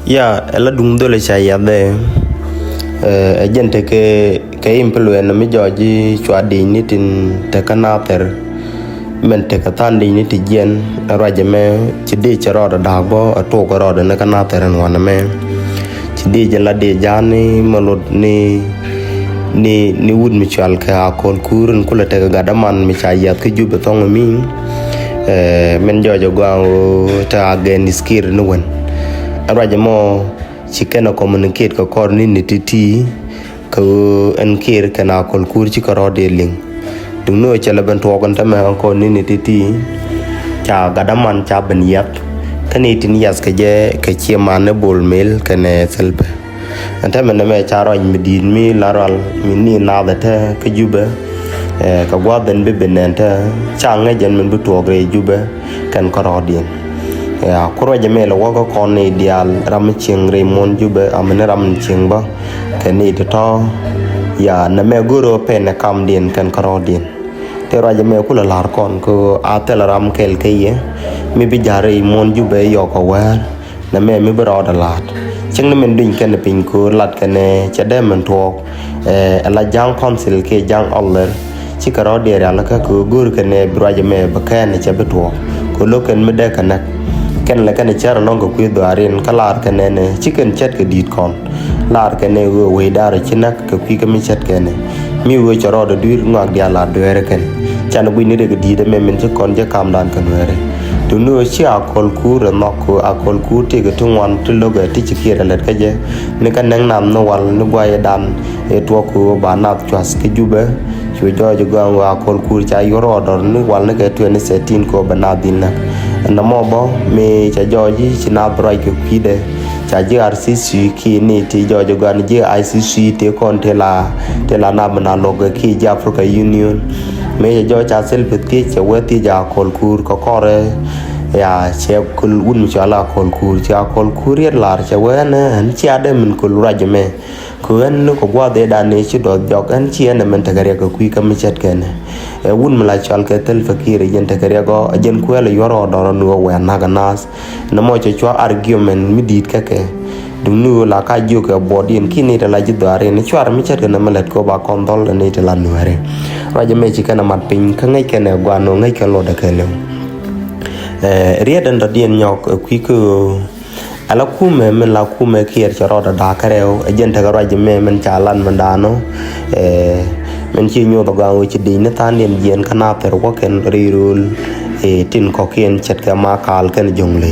Ya, ela dung dole cha ya de agente ke impeluen mi joji chwadi ni tin te kanater men te katandi ni ti jen rajeme chidi charo da dagbo to ko ro de kanater en wana me chidi jela de jani malod ni wud mi chal ka kon kurun kula te ga daman mi cha ya ke jube tong mi men jojo gwa ta gen skir no wen rajemo chikena communicate ko kor ni titi ko en kir kana kol kur chi karo de ling dung no chala ben to kon tama ko ni titi cha gadaman cha ben yap kani tin yas ke je ke chi man bol mel kane selbe anta men me cha ro mi din mi laral mi ni na da ta ke jube ka gwa den be benenta cha nga jen men bu to gre jube kan karo din ya kuro jame la wako koni dial ram ching remon jube amene ram ching ba kani to ya na me guru pen kam din kan karo din te ra jame kula lar kon ko atel ram kel ke ye mi bi jare mon jube yo ko wa na me mi bro da lat ching na men din kan pin ko lat kane cha dem man to la jang council ke jang aller chi karo de ra la ka ko guru kane bra jame ba kan cha beto ko loken me de kanak ken la kan chara long ko kwi doarin kalar kanene chicken chat ke dit kon lar kane we dar chinak ko kwi kam chat kane mi we charo do dir ngak dia la doere ken chan bu ni de di de men che kon je kam dan kan were tu no chi akol ku re nok ko akol ku te ke tungwan tu lo ga ti chikira let ka je ne kan nang nam no wal no gwa ya dan e to ko ba na chwas ke jube chu jo jo ga wa akol ku cha yoro dor ni wal ne ke tu ne setin ko bana din na na mo bo me cha joji china brai ke kide cha JRCC ki ni ti jojo gan JICC te kon te la na bana log ki ja Africa Union me jo cha sel peti che weti ja kol kur ko kore ya che kul un cha la kol kur cha kol kur yer lar che wen an cha de min kul rajme ko en ko gwa de da ne chi do jok an chi en men ta gare ko kui kam chet ken e un mala chal ke tel fakir yen ta gare go jen ko le yoro do no wen na ganas na mo che chwa argument mi dit ka ke dum nu la ka jo ke bodin kini ta la ji do are ne chwar mi chet na malet ko ba kon dol ne ta la nu are rajme chi kana mat pin ka ngai ken gwa no ngai ke lo da ke le riedan da dien nyok kui ko ala kume men la kume kier charo da dakareo agente ga raje me men chalan mandano men chi nyo da gawo chi din tan yen yen kana per ko ken rirul tin ko ken chet ka ma kal ken jongle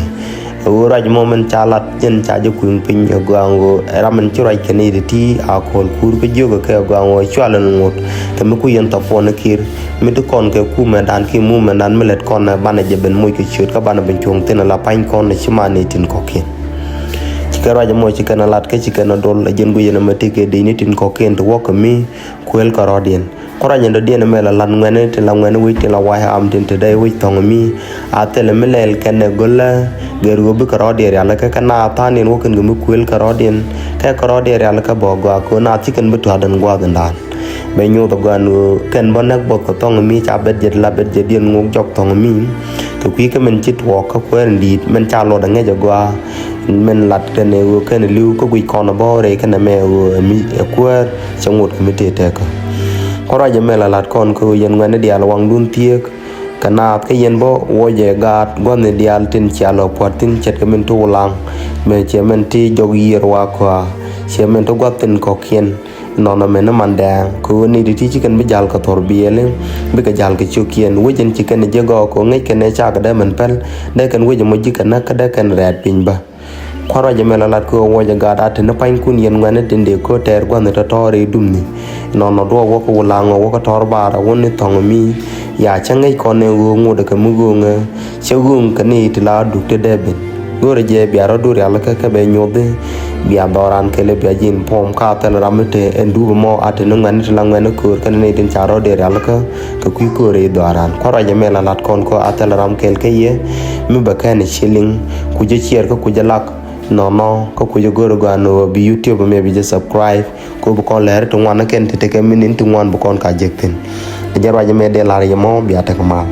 o raj mo men chalat jen cha ju kun pin gawo ramen churai ken ti a kol kur ko jogo ke gawo chwalan ngot ke me ku yen to pon kir mi to kon ke kume dan ki mu men dan melet kon bana je ben moy ke chut ka bana ben chong tin la pain kon ne chimane tin ko ken karaja mo chikana lat ke chikana dol jen gu yena matike de ni tin ko ken to wok mi kwel karodien koraja ndo dien mela lan ngene te la ngene wi te la wa am tin te dai wi tong mi atele melel ken golla geru bi karodien ya la ka kana tanin woken gu kwel karodien ka karodien ya la ka bogo ko na chiken bu tadan gwa dan be nyu to ganu ken bonak bo ko tong mi cha bet jet la bet jet dien ngok jok tong mi to kwi ka men chit wok ka kwen dit men cha lo da nge jagwa men lat kene wo kene liu ko gui kono bore kene me wo mi ekwer changut mi te ka kora je mela lat kon ko yen ngane dial wang dun tiek kana ke yen bo wo je gat gon ne dial tin chalo potin chet ke men to lang me che men ti jog yer wa kwa che men to gotin ko kien nona men man da ko ni di ti chiken bi jal ka tor biele bi ka jal ke chukien wo jen chiken je go ko ngai kene cha ka da men pel de kan wo je mo jikana ka da kan rat pin ba kwara jamela lat ko wo jaga da tin pain kun yen ngane tinde ko ter gwan ta tori dumni no do wo ko lango wo ko tor bara woni tong mi ya changai ko ne wo ngode ka mugo nge chegung kani tila du te debe gore je biaro dur ya ka ka be nyode bia doran kele bia jin pom ka tel ramete endu mo atene ngane tila ngane ko kan ne tin charo de ya ka ku ko re doran kwara jamela lat kon ko atel ram kel ke ye mi ba kan shilling ku je chier ko ku je lak no ko ku jogoro gano bi YouTube me bi je subscribe ko bu kon leer to ngwana ken te ke minin to ngwan bu kon ka jekten de jarwa je me de la yemo bi ata ko mal